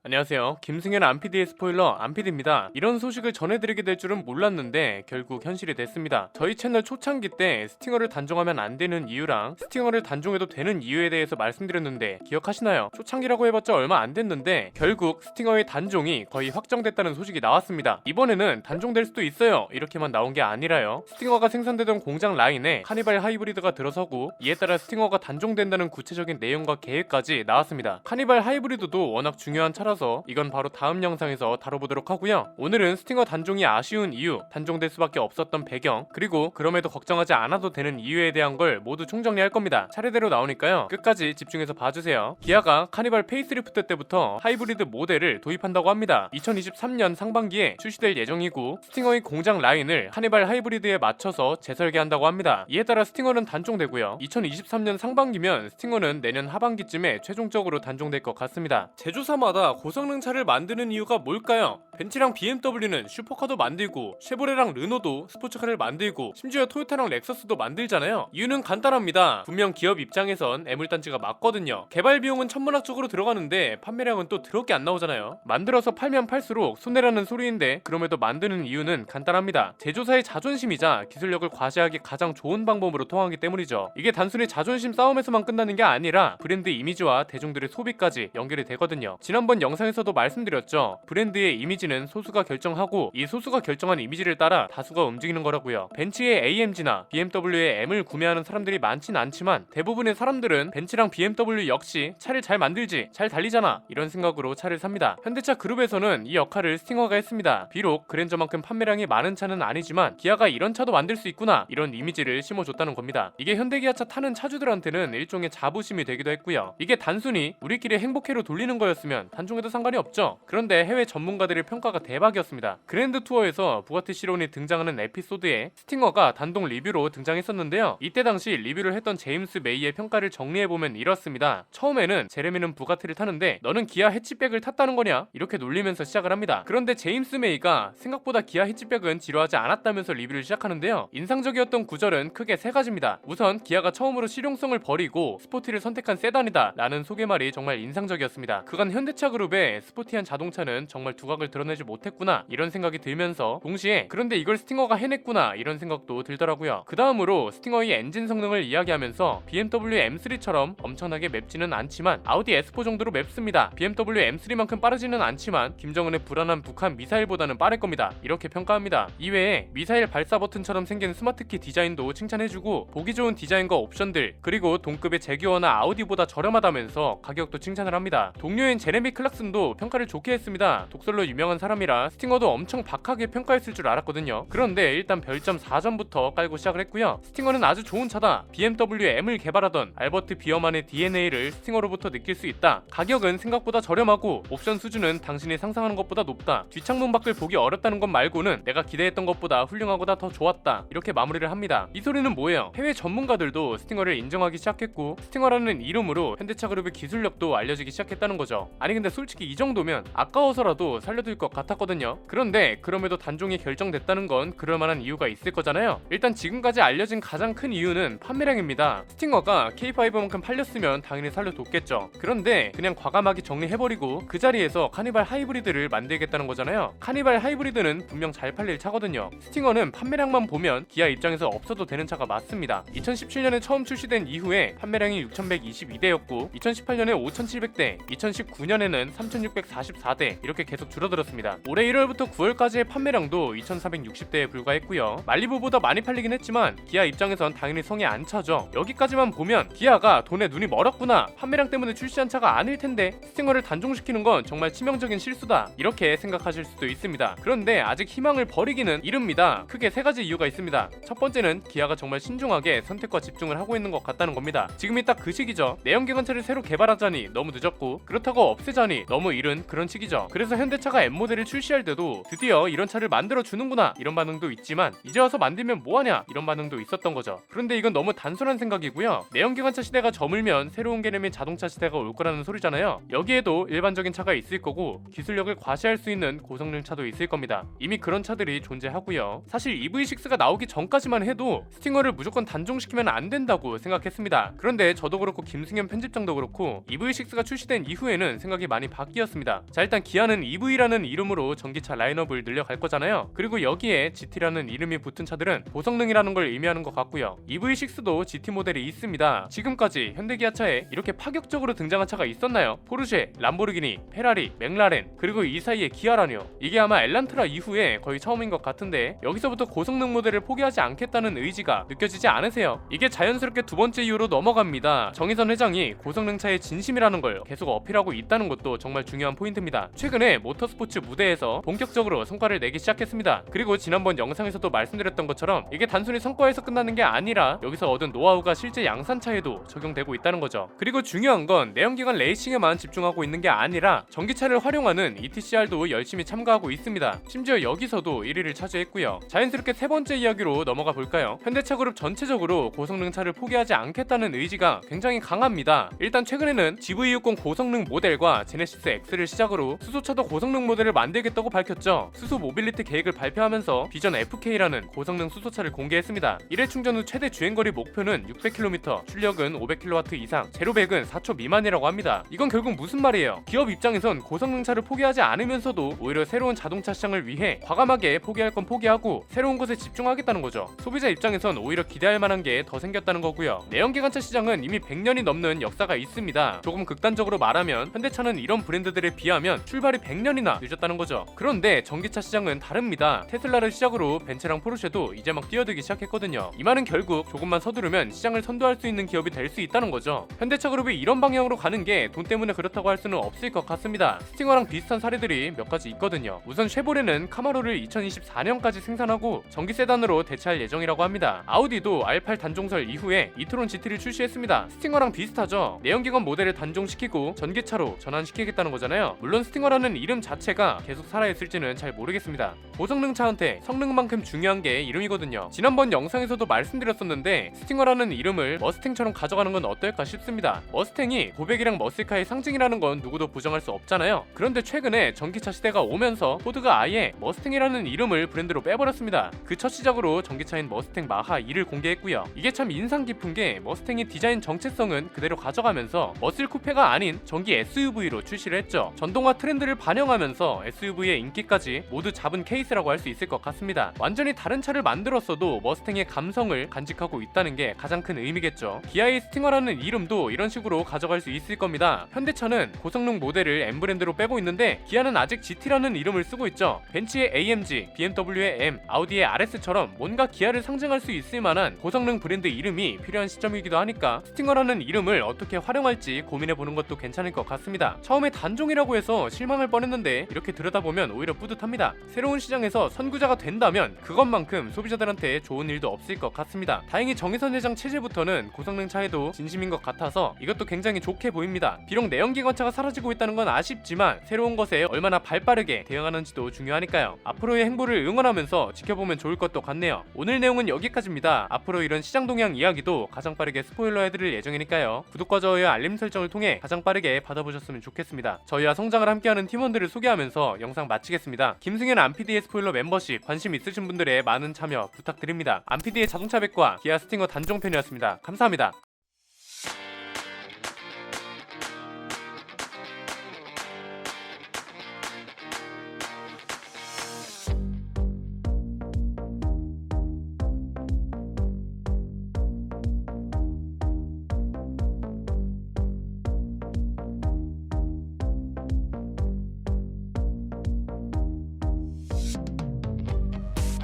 안녕하세요. 김승현 안PD의 스포일러 안PD입니다. 이런 소식을 전해드리게 될 줄은 몰랐는데 결국 현실이 됐습니다. 저희 채널 초창기 때 스팅어를 단종하면 안 되는 이유랑 스팅어를 단종해도 되는 이유에 대해서 말씀드렸는데 기억하시나요? 초창기라고 해봤자 얼마 안 됐는데 결국 스팅어의 단종이 거의 확정됐다는 소식이 나왔습니다. 이번에는 단종될 수도 있어요. 이렇게만 나온 게 아니라요. 스팅어가 생산되던 공장 라인에 카니발 하이브리드가 들어서고 이에 따라 스팅어가 단종된다는 구체적인 내용과 계획까지 나왔습니다. 카니발 하이브리드도 워낙 중요한 차라서 이건 바로 다음 영상에서 다뤄보도록 하고요. 오늘은 스팅어 단종이 아쉬운 이유, 단종될 수밖에 없었던 배경, 그리고 그럼에도 걱정하지 않아도 되는 이유에 대한 걸 모두 총정리할 겁니다. 차례대로 나오니까요. 끝까지 집중해서 봐주세요. 기아가 카니발 페이스리프트 때부터 하이브리드 모델을 도입한다고 합니다. 2023년 상반기에 출시될 예정이고 스팅어의 공장 라인을 카니발 하이브리드에 맞춰서 재설계한다고 합니다. 이에 따라 스팅어는 단종되고요. 2023년 상반기면 스팅어는 내년 하반기쯤에 최종적으로 단종될 것 같습니다. 제조사마다 고성능 차를 만드는 이유가 뭘까요? 벤츠랑 BMW는 슈퍼카도 만들고 쉐보레랑 르노도 스포츠카를 만들고 심지어 토요타랑 렉서스도 만들잖아요. 이유는 간단합니다. 분명 기업 입장에선 애물단지가 맞거든요. 개발 비용은 천문학적으로 들어가는데 판매량은 또 더럽게 안 나오잖아요. 만들어서 팔면 팔수록 손해라는 소리인데 그럼에도 만드는 이유는 간단합니다. 제조사의 자존심이자 기술력을 과시하기 가장 좋은 방법으로 통하기 때문이죠. 이게 단순히 자존심 싸움에서만 끝나는 게 아니라 브랜드 이미지와 대중들의 소비까지 연결이 되거든요. 지난번 영상에서도 말씀드렸죠. 브랜드의 이미지는 소수가 결정하고 이 소수가 결정한 이미지를 따라 다수가 움직이는 거라고요. 벤츠의 AMG나 BMW의 M을 구매하는 사람들이 많진 않지만 대부분의 사람들은 벤츠랑 BMW 역시 차를 잘 만들지, 잘 달리잖아 이런 생각으로 차를 삽니다. 현대차 그룹에서는 이 역할을 스팅어가 했습니다. 비록 그랜저만큼 판매량이 많은 차는 아니지만 기아가 이런 차도 만들 수 있구나 이런 이미지를 심어줬다는 겁니다. 이게 현대기아차 타는 차주들한테는 일종의 자부심이 되기도 했고요. 이게 단순히 우리끼리 행복해로 돌리는 거였으면 단종해도 상관이 없죠. 그런데 해외 전문가들의 평가가 대박이었습니다. 그랜드 투어에서 부가티 시론이 등장하는 에피소드에 스팅어가 단독 리뷰로 등장했었는데요. 이때 당시 리뷰를 했던 제임스 메이의 평가를 정리해보면 이렇습니다. 처음에는 제레미는 부가티를 타는데 너는 기아 해치백을 탔다는 거냐? 이렇게 놀리면서 시작을 합니다. 그런데 제임스 메이가 생각보다 기아 해치백은 지루하지 않았다면서 리뷰를 시작하는데요. 인상적이었던 구절은 크게 세 가지입니다. 우선 기아가 처음으로 실용성을 버리고 스포티를 선택한 세단이다 라는 소개말이 정말 인상적이었습니다. 그간 현대차 그룹의 스포티한 자동차는 정말 두각을 드러내지 못했구나 이런 생각이 들면서 동시에 그런데 이걸 스팅어가 해냈구나 이런 생각도 들더라고요. 그 다음으로 스팅어의 엔진 성능을 이야기하면서 BMW M3처럼 엄청나게 맵지는 않지만 아우디 S4 정도로 맵습니다. BMW M3만큼 빠르지는 않지만 김정은의 불안한 북한 미사일보다는 빠를 겁니다. 이렇게 평가합니다. 이외에 미사일 발사 버튼처럼 생긴 스마트키 디자인도 칭찬해주고 보기 좋은 디자인과 옵션들 그리고 동급의 제규어나 아우디보다 저렴하다면서 가격도 칭찬을 합니다. 동료인 제레미 클락슨도 평가를 좋게 했습니다. 독설로 유명한 사람이라 스팅어도 엄청 박하게 평가했을 줄 알았거든요. 그런데 일단 별점 4점부터 깔고 시작을 했고요. 스팅어는 아주 좋은 차다. BMW M을 개발하던 알버트 비어만의 DNA를 스팅어로부터 느낄 수 있다. 가격은 생각보다 저렴하고 옵션 수준은 당신이 상상하는 것보다 높다. 뒷창문 밖을 보기 어렵다는 것 말고는 내가 기대했던 것보다 훌륭하고다 더 좋았다. 이렇게 마무리를 합니다. 이 소리는 뭐예요? 해외 전문가들도 스팅어를 인정하기 시작했고 스팅어라는 이름으로 현대차 그룹의 기술력도 알려지기 시작했다는 거죠. 아니 근데 솔직히 이 정도면 아까워서라도 살려둘 것 같았거든요. 그런데 그럼에도 단종이 결정됐다는 건 그럴만한 이유가 있을 거잖아요. 일단 지금까지 알려진 가장 큰 이유는 판매량입니다. 스팅어가 K5만큼 팔렸으면 당연히 살려뒀겠죠. 그런데 그냥 과감하게 정리해버리고 그 자리에서 카니발 하이브리드를 만들겠다는 거잖아요. 카니발 하이브리드는 분명 잘 팔릴 차거든요. 스팅어는 판매량만 보면 기아 입장에서 없어도 되는 차가 맞습니다. 2017년에 처음 출시된 이후에 판매량이 6122대였고 2018년에 5700대, 2019년에는 3644대 이렇게 계속 줄어들었습니다. 올해 1월부터 9월까지의 판매량도 2460대에 불과했고요. 말리부보다 많이 팔리긴 했지만 기아 입장에선 당연히 성에 안 차죠. 여기까지만 보면 기아가 돈에 눈이 멀었구나, 판매량 때문에 출시한 차가 아닐 텐데 스팅어를 단종시키는 건 정말 치명적인 실수다 이렇게 생각하실 수도 있습니다. 그런데 아직 희망을 버리기는 이릅니다. 크게 세 가지 이유가 있습니다. 첫 번째는 기아가 정말 신중하게 선택과 집중을 하고 있는 것 같다는 겁니다. 지금이 딱 그 시기죠. 내연기관차를 새로 개발하자니 너무 늦었고 그렇다고 없애자니 너무 이른 그런 시기죠. 그래서 현대차가 M모델을 출시할 때도 드디어 이런 차를 만들어주는구나 이런 반응도 있지만 이제 와서 만들면 뭐하냐 이런 반응도 있었던 거죠. 그런데 이건 너무 단순한 생각이고요. 내연기관차 시대가 저물면 새로운 개념인 자동차 시대가 올 거라는 소리잖아요. 여기에도 일반적인 차가 있을 거고 기술력을 과시할 수 있는 고성능 차도 있을 겁니다. 이미 그런 차들이 존재하고요. 사실 EV6가 나오기 전까지만 해도 스팅어를 무조건 단종시키면 안 된다고 생각했습니다. 그런데 저도 그렇고 김승현 편집장도 그렇고 EV6가 출시된 이후에는 생각이 많이 바뀌었습니다. 자, 일단 기아는 EV라는 이름으로 전기차 라인업을 늘려갈 거잖아요. 그리고 여기에 GT라는 이름이 붙은 차들은 고성능이라는 걸 의미하는 것 같고요. EV6도 GT 모델이 있습니다. 지금까지 현대기아차에 이렇게 파격적으로 등장한 차가 있었나요? 포르쉐, 람보르기니, 페라리, 맥라렌, 그리고 이 사이에 기아라뇨. 이게 아마 엘란트라 이후에 거의 처음인 것 같은데 여기서부터 고성능 모델을 포기하지 않겠다는 의지가 느껴지지 않으세요? 이게 자연스럽게 두 번째 이유로 넘어갑니다. 정의선 회장이 고성능 차의 진심이라는 걸 계속 어필하고 있다는 것도 정말 중요한 포인트입니다. 최근에 모터스포츠 무대에서 본격적으로 성과를 내기 시작했습니다. 그리고 지난번 영상에서도 말씀드렸던 것처럼 이게 단순히 성과에서 끝나는 게 아니라 여기서 얻은 노하우가 실제 양산차에도 적용되고 있다는 거죠. 그리고 중요한 건 내연기관 레이싱에만 집중하고 있는 게 아니라 전기차를 활용하는 ETCR도 열심히 참가하고 있습니다. 심지어 여기서도 1위를 차지했고요. 자연스럽게 세 번째 이야기로 넘어가 볼까요? 현대차 그룹 전체적으로 고성능 차를 포기하지 않겠다는 의지가 굉장히 강합니다. 일단 최근에는 GV60 고성능 모델과 제네시스 X를 시작으로 수소차도 고성능 모델을 만들겠다고 밝혔죠. 수소 모빌리티 계획을 발표하면서 비전 FK라는 고성능 수소차를 공개했습니다. 1회 충전 후 최대 주행거리 목표는 600km, 출력은 500kW 이상, 제로백은 4초 미만이라고 합니다. 이건 결국 무슨 말이에요? 기업 입장에선 고성능차를 포기하지 않으면서도 오히려 새로운 자동차 시장을 위해 과감하게 포기할 건 포기하고 새로운 것에 집중하겠다는 거죠. 소비자 입장에선 오히려 기대할 만한 게 더 생겼다는 거고요. 내연기관차 시장은 이미 100년이 넘는 역사가 있습니다. 조금 극단적으로 말하면 현대차는 이런 브랜드들에 비하면 출발이 100년이나 늦었다는 거죠. 그런데 전기차 시장은 다릅니다. 테슬라를 시작으로 벤츠랑 포르쉐도 이제 막 뛰어들기 시작했거든요. 이 말은 결국 조금만 서두르면 시장을 선도할 수 있는 기업이 될 수 있다는 거죠. 현대차 그룹이 이런 방향으로 가는 게 돈 때문에 그렇다고 할 수는 없을 것 같습니다. 스팅어랑 비슷한 사례들이 몇 가지 있거든요. 우선 쉐보레는 카마로를 2024년까지 생산하고 전기 세단으로 대체할 예정이라고 합니다. 아우디도 R8 단종설 이후에 이트론 GT를 출시했습니다. 스팅어랑 비슷하죠. 내연기관 모델을 단종시키고 전기차로 전환시키겠다는 거잖아요. 물론 스팅어라는 이름 자체가 계속 살아있을지는 잘 모르겠습니다. 고성능 차한테 성능만큼 중요한 게 이름이거든요. 지난번 영상에서도 말씀드렸었는데 스팅어라는 이름을 머스탱처럼 가져가는 건 어떨까 싶습니다. 머스탱이 고백이랑 머슬카의 상징이라는 건 누구도 부정할 수 없잖아요. 그런데 최근에 전기차 시대가 오면서 포드가 아예 머스탱이라는 이름을 브랜드로 빼버렸습니다. 그 첫 시작으로 전기차인 머스탱 마하 2를 공개했고요. 이게 참 인상 깊은 게 머스탱이 디자인 정체성은 그대로 가져가면서 머슬 쿠페가 아닌 전기 SUV로 출시를 했죠. 전동화 트렌드를 반영하면서 SUV의 인기까지 모두 잡은 케이스라고 할 수 있을 것 같습니다. 완전히 다른 차를 만들었어도 머스탱의 감성을 간직하고 있다는 게 가장 큰 의미겠죠. 기아의 스팅어라는 이름도 이런 식으로 가져갈 수 있을 겁니다. 현대차는 고성능 모델을 M 브랜드로 빼고 있는데 기아는 아직 GT라는 이름을 쓰고 있죠. 벤츠의 AMG, BMW의 M, 아우디의 RS처럼 뭔가 기아를 상징할 수 있을 만한 고성능 브랜드 이름이 필요한 시점이기도 하니까 스팅어라는 이름을 어떻게 활용할지 고민해보는 것도 괜찮을 것 같습니다. 처음에 단종이라고 해서 실망할 뻔했는데 이렇게 들여다보면 오히려 뿌듯합니다. 새로운 시장에서 선구자가 된다면 그것만큼 소비자들한테 좋은 일도 없을 것 같습니다. 다행히 정의선 회장 체제부터는 고성능 차에도 진심인 것 같아서 이것도 굉장히 좋게 보입니다. 비록 내연기관차가 사라지고 있다는 건 아쉽지만 새로운 것에 얼마나 발빠르게 대응하는지도 중요하니까요. 앞으로의 행보를 응원하면서 지켜보면 좋을 것도 같네요. 오늘 내용은 여기까지입니다. 앞으로 이런 시장 동향 이야기도 가장 빠르게 스포일러 해드릴 예정이니까요. 구독과 좋아요 알림 설정을 통해 가장 빠르게 받아보셨으면 좋겠습니다. 저희와 성장을 함께하는 팀원들을 소개하면서 영상 마치겠습니다. 김승현 안PD의 스포일러 멤버십 관심 있으신 분들의 많은 참여 부탁드립니다. 안PD의 자동차 백과 기아 스팅어 단종편이었습니다. 감사합니다.